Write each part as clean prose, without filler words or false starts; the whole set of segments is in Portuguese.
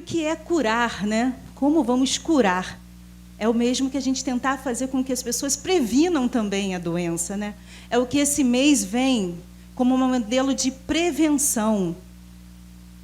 que é curar, né? Como vamos curar? É o mesmo que a gente tentar fazer com que as pessoas previnam também a doença, né? É o que esse mês vem como um modelo de prevenção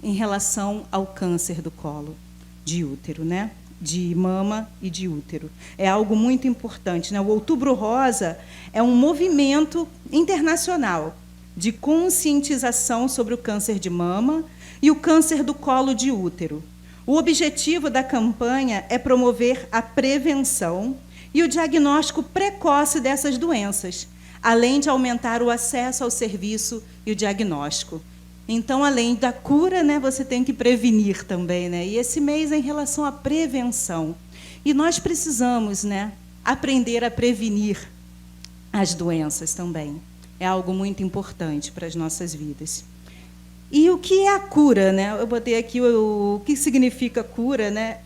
em relação ao câncer do colo de útero, né? De mama e de útero. É algo muito importante, né? O Outubro Rosa é um movimento internacional de conscientização sobre o câncer de mama e o câncer do colo de útero. O objetivo da campanha é promover a prevenção e o diagnóstico precoce dessas doenças, além de aumentar o acesso ao serviço e o diagnóstico. Então, além da cura, né, você tem que prevenir também, né? E esse mês é em relação à prevenção. E nós precisamos, né, aprender a prevenir as doenças também. É algo muito importante para as nossas vidas. E o que é a cura, né? Eu botei aqui o que significa cura, né?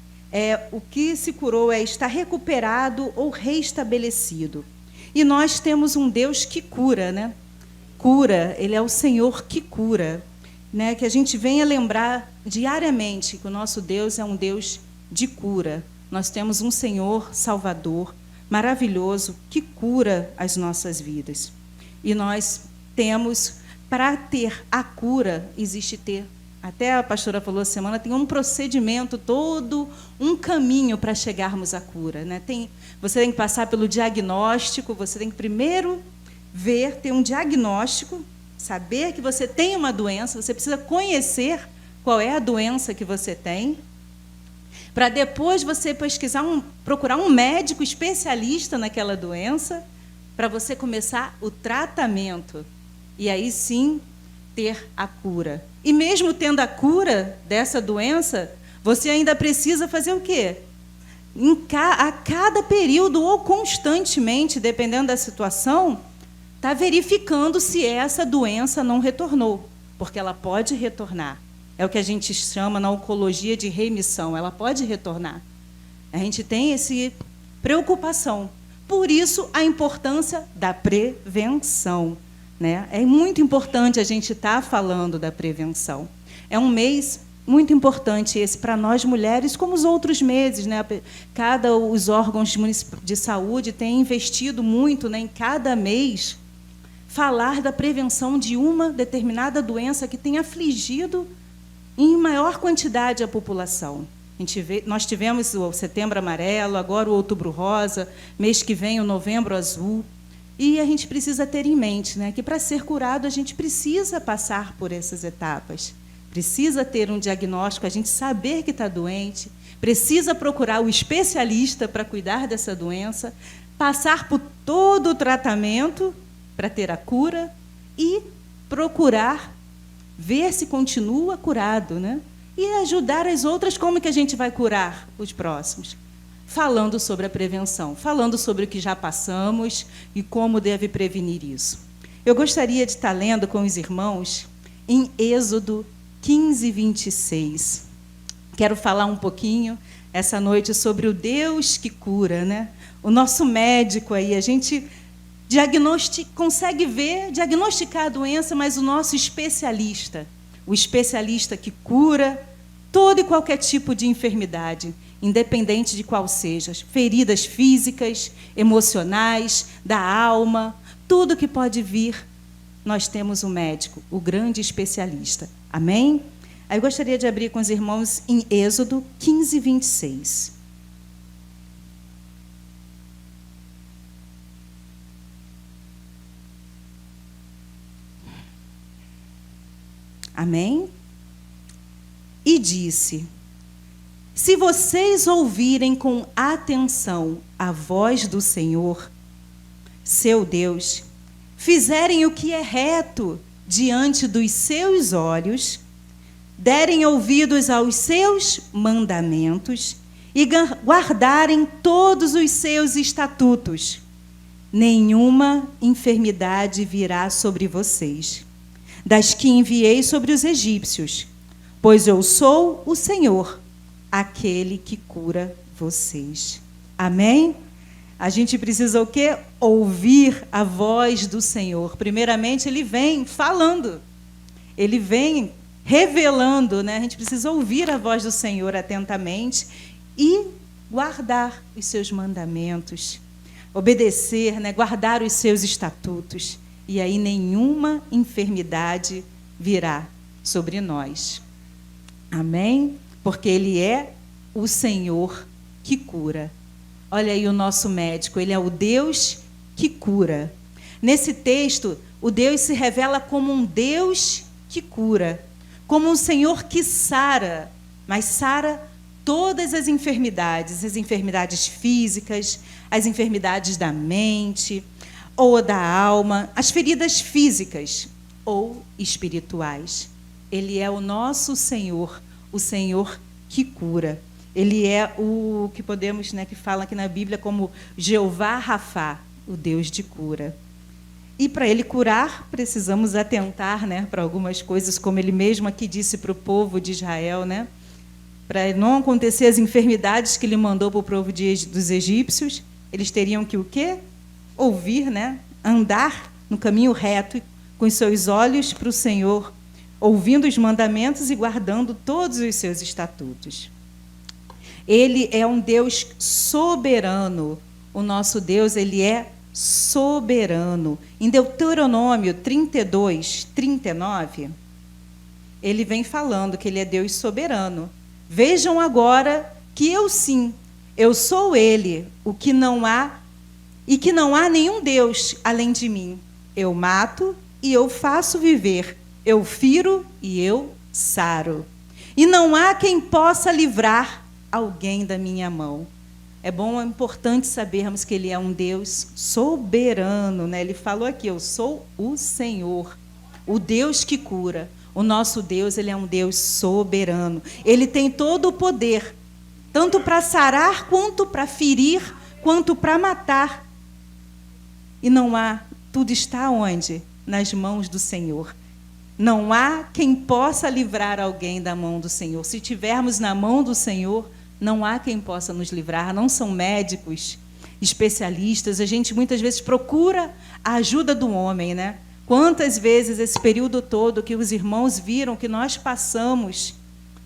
O que se curou é estar recuperado ou restabelecido. E nós temos um Deus que cura, né? Cura, ele é o Senhor que cura, né? Que a gente venha lembrar diariamente que o nosso Deus é um Deus de cura. Nós temos um Senhor Salvador maravilhoso que cura as nossas vidas. E nós temos, para ter a cura, até a pastora falou essa semana, tem um procedimento todo, um caminho para chegarmos à cura, né? Você tem que passar pelo diagnóstico, você tem que primeiro ter um diagnóstico, saber que você tem uma doença, você precisa conhecer qual é a doença que você tem, para depois você procurar um médico especialista naquela doença, para você começar o tratamento, e aí sim ter a cura. E mesmo tendo a cura dessa doença, você ainda precisa fazer o quê? A cada período, ou constantemente, dependendo da situação, está verificando se essa doença não retornou, porque ela pode retornar. É o que a gente chama na oncologia de remissão, ela pode retornar. A gente tem essa preocupação. Por isso, a importância da prevenção, né? É muito importante a gente estar falando da prevenção. É um mês muito importante esse para nós mulheres, como os outros meses, né? Os órgãos de saúde têm investido muito, né, em cada mês falar da prevenção de uma determinada doença que tem afligido em maior quantidade a população. Nós tivemos o Setembro Amarelo, agora o Outubro Rosa, mês que vem o Novembro Azul. E a gente precisa ter em mente, né, que, para ser curado, a gente precisa passar por essas etapas. Precisa ter um diagnóstico, a gente saber que está doente, precisa procurar o especialista para cuidar dessa doença, passar por todo o tratamento para ter a cura e procurar ver se continua curado, né? E ajudar as outras. Como que a gente vai curar os próximos? Falando sobre a prevenção, falando sobre o que já passamos e como deve prevenir isso. Eu gostaria de estar lendo com os irmãos em Êxodo 15, 26. Quero falar um pouquinho essa noite sobre o Deus que cura, né? O nosso médico aí, a gente consegue diagnosticar a doença, mas o nosso especialista, o especialista que cura todo e qualquer tipo de enfermidade, independente de qual seja, feridas físicas, emocionais, da alma, tudo que pode vir, nós temos um médico, o grande especialista. Amém? Aí eu gostaria de abrir com os irmãos em Êxodo 15, 26. Amém? E disse: se vocês ouvirem com atenção a voz do Senhor, seu Deus, fizerem o que é reto diante dos seus olhos, derem ouvidos aos seus mandamentos e guardarem todos os seus estatutos, nenhuma enfermidade virá sobre vocês, das que enviei sobre os egípcios, pois eu sou o Senhor, aquele que cura vocês. Amém? A gente precisa o quê? Ouvir a voz do Senhor. Primeiramente, ele vem falando. Ele vem revelando, né? A gente precisa ouvir a voz do Senhor atentamente e guardar os seus mandamentos, obedecer, né? Guardar os seus estatutos. E aí nenhuma enfermidade virá sobre nós. Amém? Porque Ele é o Senhor que cura. Olha aí o nosso médico, Ele é o Deus que cura. Nesse texto, o Deus se revela como um Deus que cura, como um Senhor que sara, mas sara todas as enfermidades físicas, as enfermidades da mente ou da alma, as feridas físicas ou espirituais. Ele é o nosso Senhor, o Senhor que cura. Ele é o que podemos, né, que fala aqui na Bíblia como Jeová Rafá, o Deus de cura. E para Ele curar, precisamos atentar, né, para algumas coisas, como Ele mesmo aqui disse para o povo de Israel, né, para não acontecer as enfermidades que Ele mandou para o povo dos egípcios, eles teriam que o quê? Ouvir, né, andar no caminho reto, com os seus olhos para o Senhor, ouvindo os mandamentos e guardando todos os seus estatutos. Ele é um Deus soberano. O nosso Deus, Ele é soberano. Em Deuteronômio 32, 39, Ele vem falando que Ele é Deus soberano. Vejam agora que eu sim, eu sou Ele, o que não há, e que não há nenhum Deus além de mim. Eu mato e eu faço viver. Eu firo e eu saro. E não há quem possa livrar alguém da minha mão. É importante sabermos que Ele é um Deus soberano, né? Ele falou aqui, eu sou o Senhor, o Deus que cura. O nosso Deus, Ele é um Deus soberano. Ele tem todo o poder, tanto para sarar, quanto para ferir, quanto para matar. E não há, tudo está onde? Nas mãos do Senhor. Não há quem possa livrar alguém da mão do Senhor. Se tivermos na mão do Senhor, não há quem possa nos livrar. Não são médicos, especialistas. A gente muitas vezes procura a ajuda do homem, né? Quantas vezes esse período todo que os irmãos viram que nós passamos,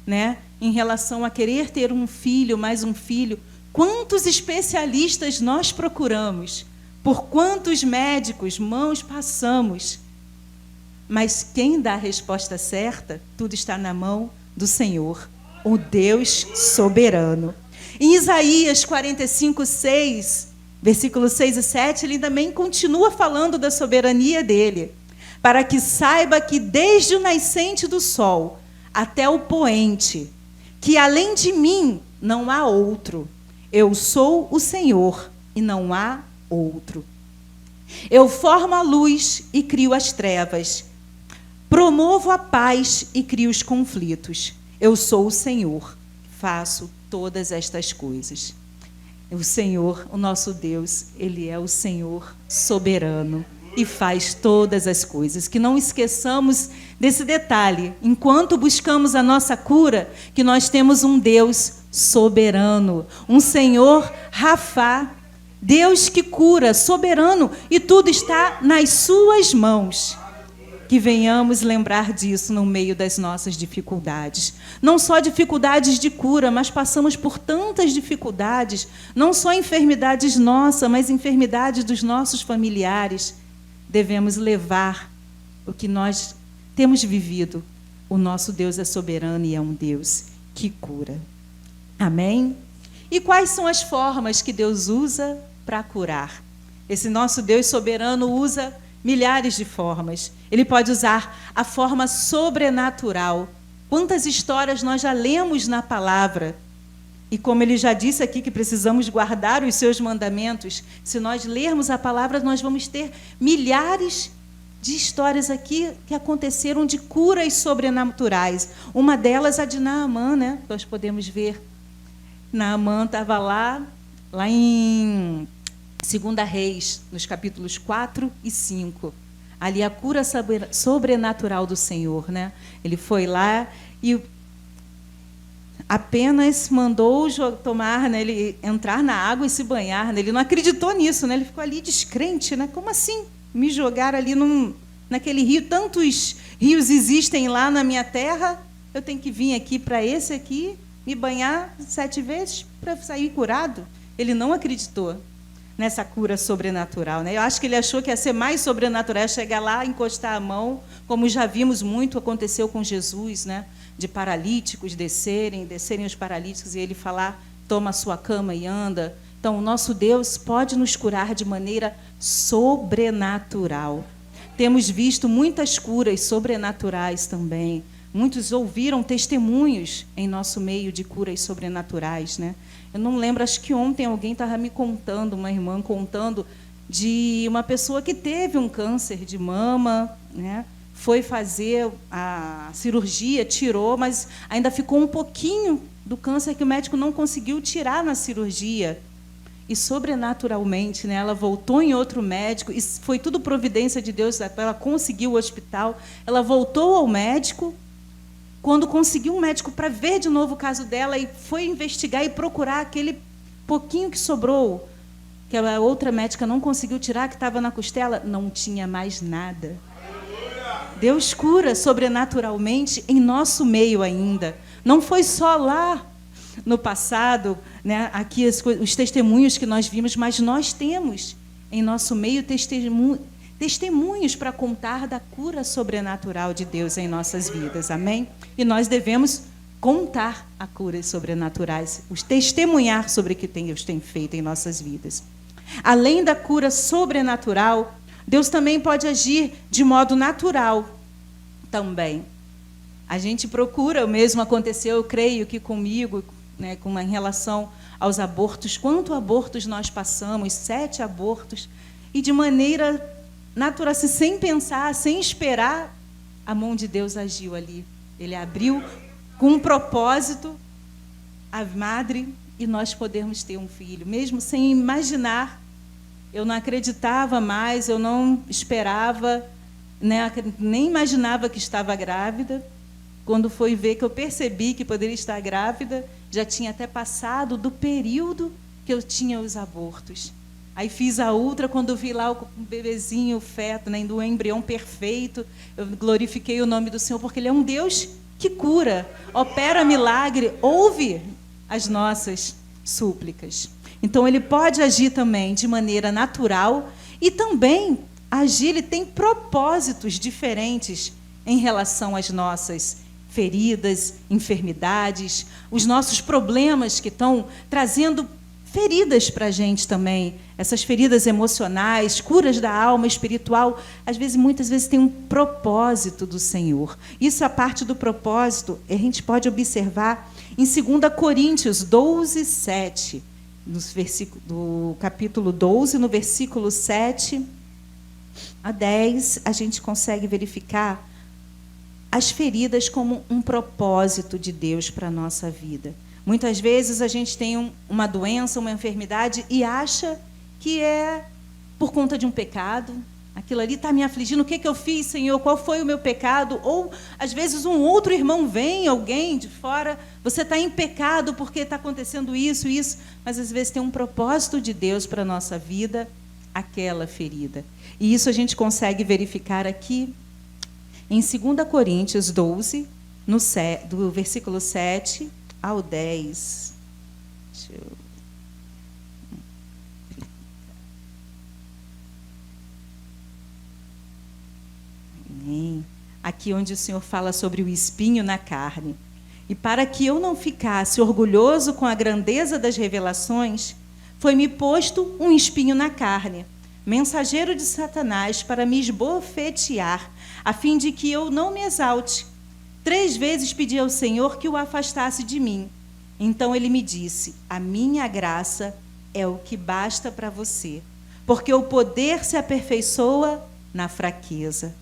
né, em relação a querer ter um filho, mais um filho, quantos especialistas nós procuramos, por quantos médicos, mãos passamos. Mas quem dá a resposta certa, tudo está na mão do Senhor, o Deus soberano. Em Isaías 45, 6, versículos 6 e 7, ele também continua falando da soberania dele, para que saiba que desde o nascente do sol até o poente, que além de mim não há outro. Eu sou o Senhor e não há outro. Eu formo a luz e crio as trevas. Promovo a paz e crio os conflitos. Eu sou o Senhor, faço todas estas coisas. O Senhor, o nosso Deus, Ele é o Senhor soberano e faz todas as coisas. Que não esqueçamos desse detalhe, enquanto buscamos a nossa cura, que nós temos um Deus soberano, um Senhor Rafá, Deus que cura, soberano, e tudo está nas suas mãos. Que venhamos lembrar disso no meio das nossas dificuldades. Não só dificuldades de cura, mas passamos por tantas dificuldades, não só enfermidades nossas, mas enfermidades dos nossos familiares. Devemos levar o que nós temos vivido. O nosso Deus é soberano e é um Deus que cura. Amém? E quais são as formas que Deus usa para curar? Esse nosso Deus soberano usa milhares de formas. Ele pode usar a forma sobrenatural. Quantas histórias nós já lemos na palavra? E como ele já disse aqui que precisamos guardar os seus mandamentos, se nós lermos a palavra, nós vamos ter milhares de histórias aqui que aconteceram de curas sobrenaturais. Uma delas, a de Naamã, né? Nós podemos ver. Naamã estava lá em 2 Reis, nos capítulos 4 e 5. Ali a cura sobrenatural do Senhor, né? Ele foi lá e apenas mandou tomar, né, ele entrar na água e se banhar. Né? Ele não acreditou nisso, né? Ele ficou ali descrente, né? Como assim me jogar ali naquele rio? Tantos Rios existem lá na minha terra, eu tenho que vir aqui para esse aqui, me banhar 7 vezes para sair curado. Ele não acreditou nessa cura sobrenatural, né? Eu acho que ele achou que ia ser mais sobrenatural, chegar lá, encostar a mão, como já vimos muito, aconteceu com Jesus, né? De paralíticos descerem os paralíticos e ele falar, toma a sua cama e anda. Então, o nosso Deus pode nos curar de maneira sobrenatural. Temos visto muitas curas sobrenaturais também. Muitos ouviram testemunhos em nosso meio de curas sobrenaturais, né? Eu não lembro, acho que ontem alguém estava me contando, uma irmã contando, de uma pessoa que teve um câncer de mama, né? Foi fazer a cirurgia, tirou, mas ainda ficou um pouquinho do câncer que o médico não conseguiu tirar na cirurgia. E, sobrenaturalmente, né, ela voltou em outro médico, e foi tudo providência de Deus, ela conseguiu o hospital, ela voltou ao médico. Quando conseguiu um médico para ver de novo o caso dela e foi investigar e procurar aquele pouquinho que sobrou, que a outra médica não conseguiu tirar, que estava na costela, não tinha mais nada. Deus cura sobrenaturalmente em nosso meio ainda. Não foi só lá no passado, né, aqui os testemunhos que nós vimos, mas nós temos em nosso meio testemunhos para contar da cura sobrenatural de Deus em nossas vidas, amém? E nós devemos contar a curas sobrenaturais, testemunhar sobre o que Deus tem feito em nossas vidas. Além da cura sobrenatural, Deus também pode agir de modo natural também. A gente procura, o mesmo aconteceu, eu creio que comigo, né, em relação aos abortos, quantos abortos nós passamos, 7 abortos, e de maneira natural, assim, sem pensar, sem esperar, a mão de Deus agiu ali. Ele abriu com um propósito a madre e nós podemos ter um filho, mesmo sem imaginar. Eu não acreditava mais, eu não esperava, né, nem imaginava que estava grávida. Quando foi ver que eu percebi que poderia estar grávida, já tinha até passado do período que eu tinha os abortos. Aí fiz a outra, quando vi lá o bebezinho, o feto, né, do embrião perfeito, eu glorifiquei o nome do Senhor, porque Ele é um Deus que cura, opera milagre, ouve as nossas súplicas. Então, Ele pode agir também de maneira natural e também agir, Ele tem propósitos diferentes em relação às nossas feridas, enfermidades, os nossos problemas que estão trazendo feridas para a gente também, essas feridas emocionais, curas da alma espiritual, às vezes, muitas vezes tem um propósito do Senhor. Isso, a parte do propósito, a gente pode observar em 2 Coríntios 12, 7, do capítulo 12, no versículo 7 a 10, a gente consegue verificar as feridas como um propósito de Deus para a nossa vida. Muitas vezes a gente tem uma doença, uma enfermidade e acha que é por conta de um pecado. Aquilo ali está me afligindo. O que eu fiz, Senhor? Qual foi o meu pecado? Ou, às vezes, um outro irmão vem, alguém de fora, você está em pecado porque está acontecendo isso, isso. Mas, às vezes, tem um propósito de Deus para a nossa vida, aquela ferida. E isso a gente consegue verificar aqui em 2 Coríntios 12, do versículo 7 ao 10. Deixa eu... Amém. Aqui onde o Senhor fala sobre o espinho na carne. E para que eu não ficasse orgulhoso com a grandeza das revelações, foi-me posto um espinho na carne, mensageiro de Satanás, para me esbofetear, a fim de que eu não me exalte. 3 vezes pedi ao Senhor que o afastasse de mim. Então ele me disse: a minha graça é o que basta para você, porque o poder se aperfeiçoa na fraqueza.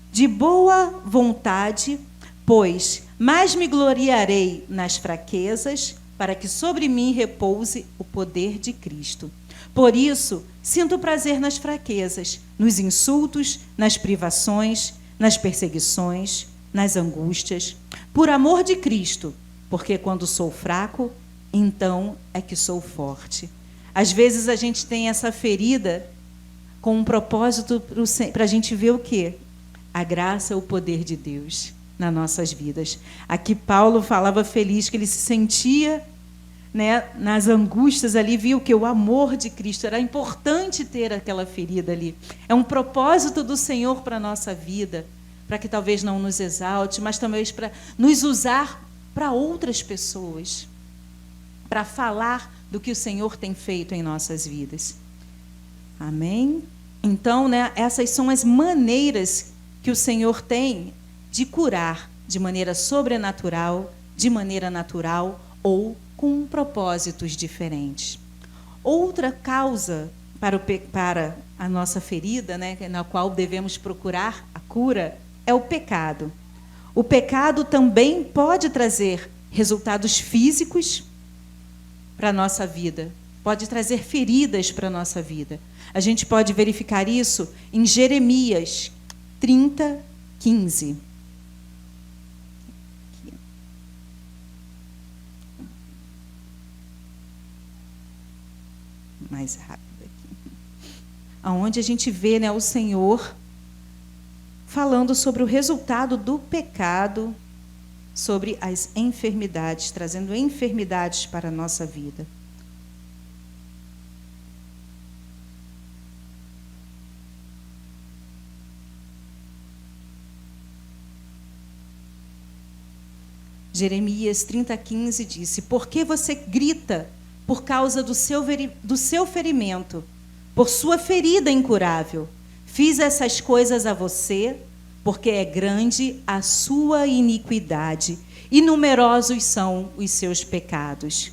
De boa vontade, pois, mais me gloriarei nas fraquezas, para que sobre mim repouse o poder de Cristo. Por isso, sinto prazer nas fraquezas, nos insultos, nas privações, nas perseguições, nas angústias, por amor de Cristo, porque quando sou fraco, então é que sou forte. Às vezes a gente tem essa ferida com um propósito para a gente ver o quê? A graça é o poder de Deus nas nossas vidas. Aqui Paulo falava feliz que ele se sentia, né, nas angústias ali, viu que o amor de Cristo era importante ter aquela ferida ali. É um propósito do Senhor para a nossa vida, para que talvez não nos exalte, mas também para nos usar para outras pessoas, para falar do que o Senhor tem feito em nossas vidas. Amém? Então, né, essas são as maneiras que o Senhor tem de curar de maneira sobrenatural, de maneira natural ou com propósitos diferentes. Outra causa para a nossa ferida, né, na qual devemos procurar a cura, é o pecado. O pecado também pode trazer resultados físicos para a nossa vida, pode trazer feridas para a nossa vida. A gente pode verificar isso em Jeremias 30, 15. Mais rápido aqui. Onde a gente vê, né, o Senhor falando sobre o resultado do pecado, sobre as enfermidades, trazendo enfermidades para a nossa vida. Jeremias 30:15 disse: por que você grita por causa do seu ferimento, por sua ferida incurável? Fiz essas coisas a você, porque é grande a sua iniquidade, e numerosos são os seus pecados.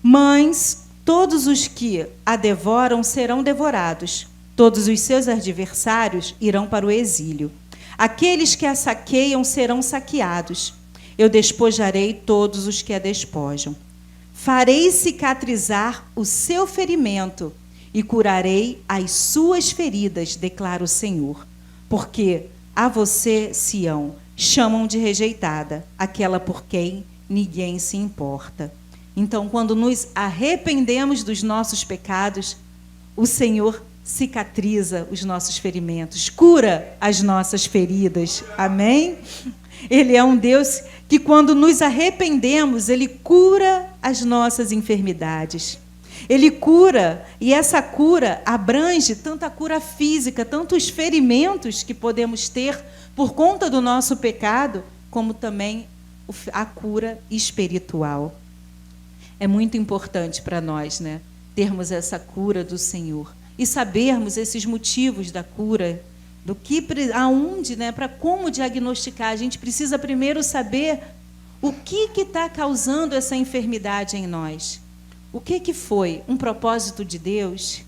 Mas todos os que a devoram serão devorados, todos os seus adversários irão para o exílio. Aqueles que a saqueiam serão saqueados. Eu despojarei todos os que a despojam. Farei cicatrizar o seu ferimento e curarei as suas feridas, declara o Senhor. Porque a você, Sião, chamam de rejeitada, aquela por quem ninguém se importa. Então, quando nos arrependemos dos nossos pecados, o Senhor cicatriza os nossos ferimentos, cura as nossas feridas. Amém? Ele é um Deus que, quando nos arrependemos, Ele cura as nossas enfermidades. Ele cura, e essa cura abrange tanto a cura física, tanto os ferimentos que podemos ter por conta do nosso pecado, como também a cura espiritual. É muito importante para nós, né, termos essa cura do Senhor e sabermos esses motivos da cura, do que, aonde, né, para como diagnosticar. A gente precisa primeiro saber o que está causando essa enfermidade em nós. O que foi? Um propósito de Deus?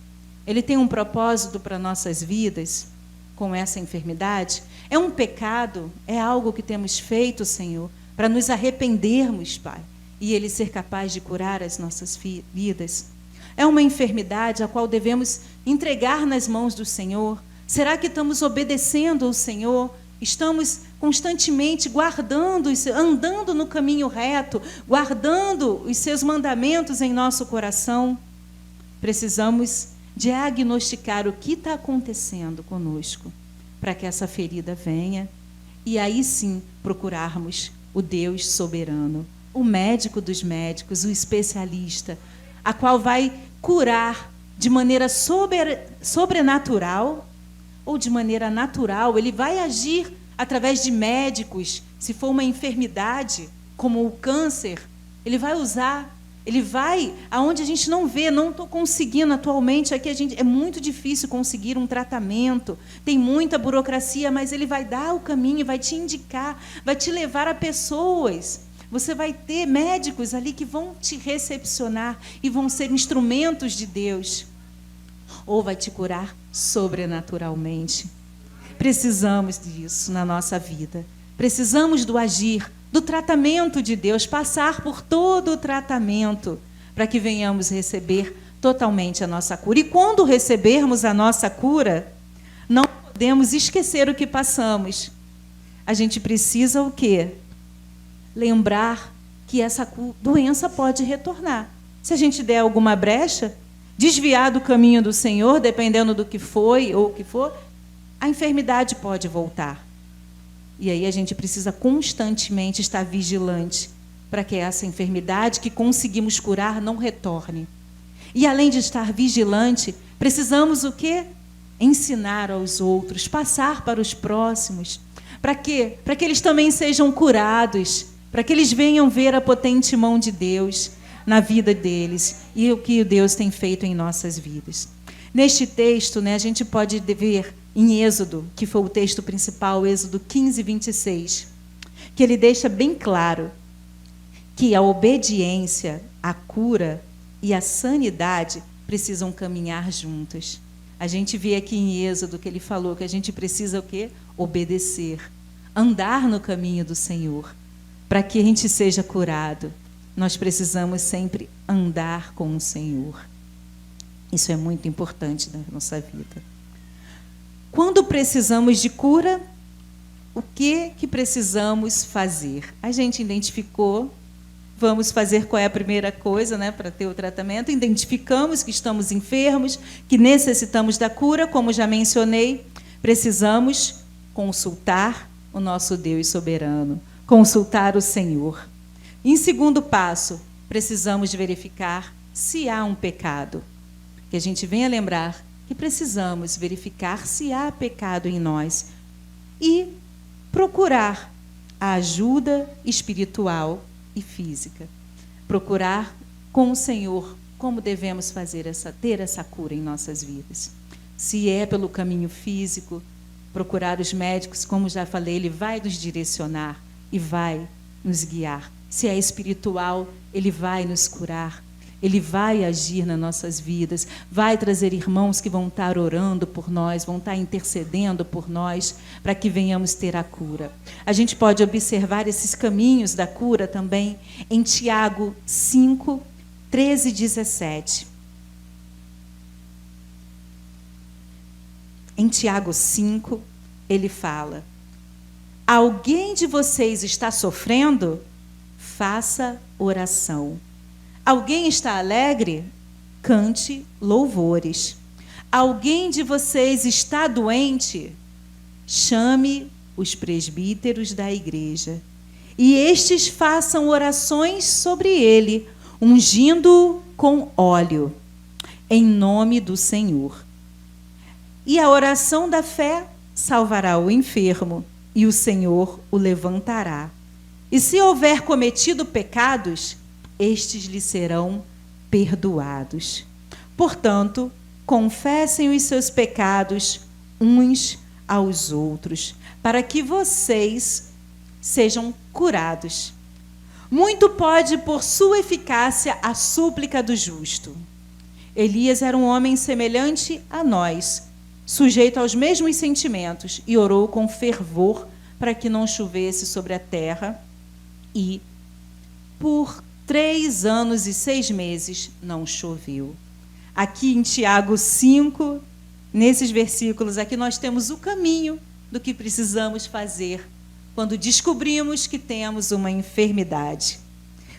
Ele tem um propósito para nossas vidas com essa enfermidade? É um pecado? É algo que temos feito, Senhor, para nos arrependermos, Pai, e Ele ser capaz de curar as nossas vidas? É uma enfermidade a qual devemos entregar nas mãos do Senhor? Será que estamos obedecendo ao Senhor? Estamos constantemente guardando, andando no caminho reto, guardando os seus mandamentos em nosso coração? Precisamos diagnosticar o que está acontecendo conosco, para que essa ferida venha, e aí sim procurarmos o Deus soberano, o médico dos médicos, o especialista, a qual vai curar de maneira sobrenatural, ou de maneira natural. Ele vai agir através de médicos. Se for uma enfermidade, como o câncer, ele vai usar, ele vai aonde a gente não vê. Não estou conseguindo atualmente, aqui é muito difícil conseguir um tratamento, tem muita burocracia, mas ele vai dar o caminho, vai te indicar, vai te levar a pessoas. Você vai ter médicos ali que vão te recepcionar e vão ser instrumentos de Deus. Ou vai te curar sobrenaturalmente. Precisamos disso na nossa vida. Precisamos do agir, do tratamento de Deus, passar por todo o tratamento, para que venhamos receber totalmente a nossa cura. E quando recebermos a nossa cura, não podemos esquecer o que passamos. A gente precisa o quê? Lembrar que essa doença pode retornar. Se a gente der alguma brecha, desviar do caminho do Senhor, dependendo do que foi ou o que for, a enfermidade pode voltar. E aí a gente precisa constantemente estar vigilante para que essa enfermidade que conseguimos curar não retorne. E além de estar vigilante, precisamos o quê? Ensinar aos outros, passar para os próximos. Para quê? Para que eles também sejam curados, para que eles venham ver a potente mão de Deus na vida deles e o que Deus tem feito em nossas vidas. Neste texto, né, a gente pode ver em Êxodo, que foi o texto principal, Êxodo 15, 26, que ele deixa bem claro que a obediência, a cura e a sanidade precisam caminhar juntas. A gente vê aqui em Êxodo que ele falou que a gente precisa o quê? Obedecer, andar no caminho do Senhor. Para que a gente seja curado, nós precisamos sempre andar com o Senhor. Isso é muito importante na nossa vida. Quando precisamos de cura, o que precisamos fazer? A gente identificou, vamos fazer qual é a primeira coisa, né, para ter o tratamento. Identificamos que estamos enfermos, que necessitamos da cura, como já mencionei, precisamos consultar o nosso Deus soberano, consultar o Senhor. Em segundo passo, precisamos verificar se há um pecado. Que a gente venha lembrar que precisamos verificar se há pecado em nós e procurar a ajuda espiritual e física. Procurar com o Senhor como devemos ter essa cura em nossas vidas. Se é pelo caminho físico, procurar os médicos, como já falei, ele vai nos direcionar e vai nos guiar. Se é espiritual, ele vai nos curar. Ele vai agir nas nossas vidas, vai trazer irmãos que vão estar orando por nós, vão estar intercedendo por nós, para que venhamos ter a cura. A gente pode observar esses caminhos da cura também em Tiago 5, 13 e 17. Em Tiago 5, ele fala: alguém de vocês está sofrendo? Faça oração. Alguém está alegre? Cante louvores. Alguém de vocês está doente? Chame os presbíteros da igreja, e estes façam orações sobre ele, ungindo-o com óleo, em nome do Senhor. E a oração da fé salvará o enfermo, e o Senhor o levantará. E se houver cometido pecados, estes lhe serão perdoados. Portanto, confessem os seus pecados uns aos outros, para que vocês sejam curados. Muito pode, por sua eficácia, a súplica do justo. Elias era um homem semelhante a nós, sujeito aos mesmos sentimentos, e orou com fervor para que não chovesse sobre a terra, e por 3 anos e 6 meses não choveu. Aqui em Tiago 5, nesses versículos aqui, nós temos o caminho do que precisamos fazer quando descobrimos que temos uma enfermidade.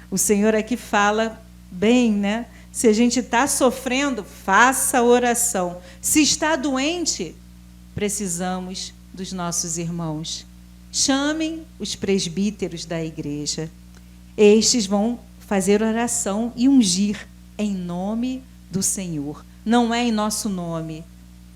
O Senhor aqui fala bem, né? Se a gente está sofrendo, faça oração. Se está doente, precisamos dos nossos irmãos. Chamem os presbíteros da igreja. Estes vão fazer oração e ungir em nome do Senhor. Não é em nosso nome.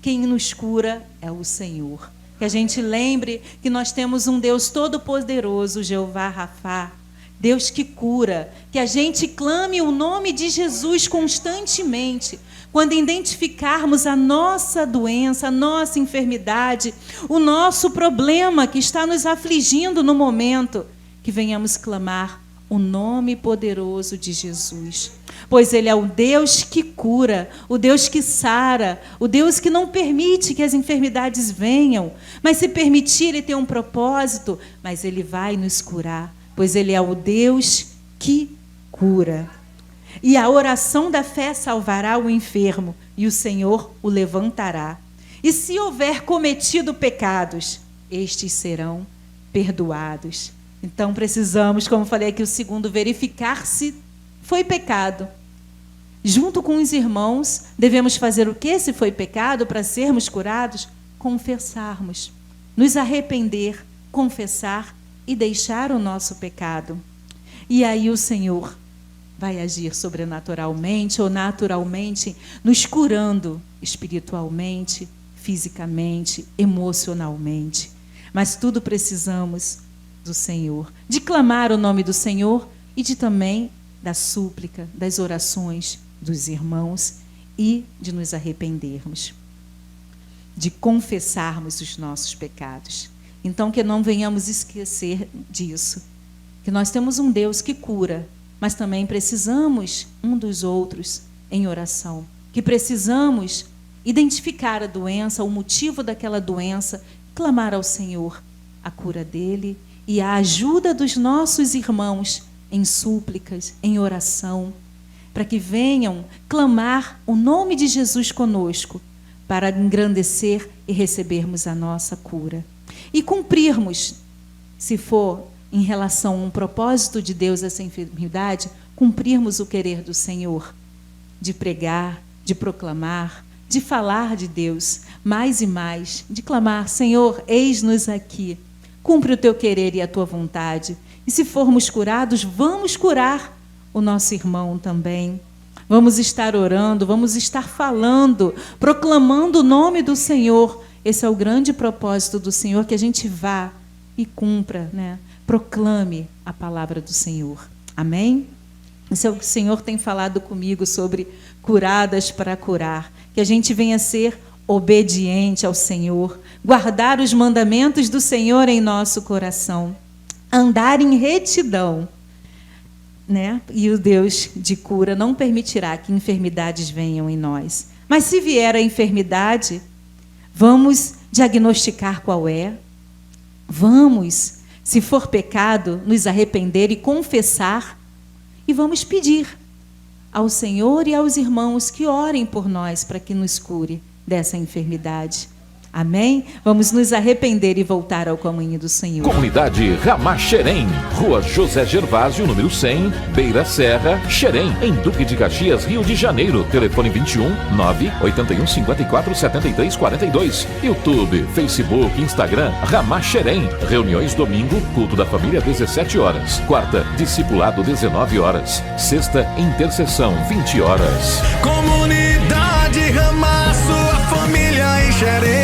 Quem nos cura é o Senhor. Que a gente lembre que nós temos um Deus todo-poderoso, Jeová Rafá, Deus que cura. Que a gente clame o nome de Jesus constantemente. Quando identificarmos a nossa doença, a nossa enfermidade, o nosso problema que está nos afligindo no momento, que venhamos clamar o nome poderoso de Jesus, pois Ele é o Deus que cura, o Deus que sara, o Deus que não permite que as enfermidades venham, mas se permitir, Ele tem um propósito, mas Ele vai nos curar, pois Ele é o Deus que cura. E a oração da fé salvará o enfermo, e o Senhor o levantará. E se houver cometido pecados, estes serão perdoados. Então, precisamos, como falei aqui, o segundo, verificar se foi pecado. Junto com os irmãos, devemos fazer o quê se foi pecado para sermos curados? confessarmos, nos arrepender, confessar e deixar o nosso pecado. E aí o Senhor vai agir sobrenaturalmente ou naturalmente, nos curando espiritualmente, fisicamente, emocionalmente. Mas tudo precisamos do Senhor, de clamar o nome do Senhor e de também da súplica, das orações dos irmãos e de nos arrependermos, de confessarmos os nossos pecados. Então, que não venhamos esquecer disso, que nós temos um Deus que cura, mas também precisamos um dos outros em oração, que precisamos identificar a doença, o motivo daquela doença, clamar ao Senhor a cura dele e a ajuda dos nossos irmãos em súplicas, em oração, para que venham clamar o nome de Jesus conosco, para engrandecer e recebermos a nossa cura. E cumprirmos, se for em relação a um propósito de Deus essa enfermidade, cumprirmos o querer do Senhor, de pregar, de proclamar, de falar de Deus mais e mais, de clamar: Senhor, eis-nos aqui, cumpre o teu querer e a tua vontade. E se formos curados, vamos curar o nosso irmão também. Vamos estar orando, vamos estar falando, proclamando o nome do Senhor. Esse é o grande propósito do Senhor, que a gente vá e cumpra, né? Proclame a palavra do Senhor. Amém? Isso é o que o Senhor tem falado comigo sobre curadas para curar. Que a gente venha ser obediente ao Senhor, guardar os mandamentos do Senhor em nosso coração, andar em retidão, né? E o Deus de cura não permitirá que enfermidades venham em nós. Mas se vier a enfermidade, vamos diagnosticar qual é. Vamos, se for pecado, nos arrepender e confessar. E vamos pedir ao Senhor e aos irmãos que orem por nós para que nos cure dessa enfermidade. Amém? Vamos nos arrepender e voltar ao caminho do Senhor. Comunidade Ramá Xerém, Rua José Gervásio, número 100, Beira Serra, Xerém, em Duque de Caxias, Rio de Janeiro. Telefone 21 981 54 73 42. YouTube, Facebook, Instagram, Ramá Xerém. Reuniões domingo, culto da família 17 horas. Quarta, discipulado 19 horas. Sexta, intercessão 20 horas. Comunidade Ramá, sua família em Xerém.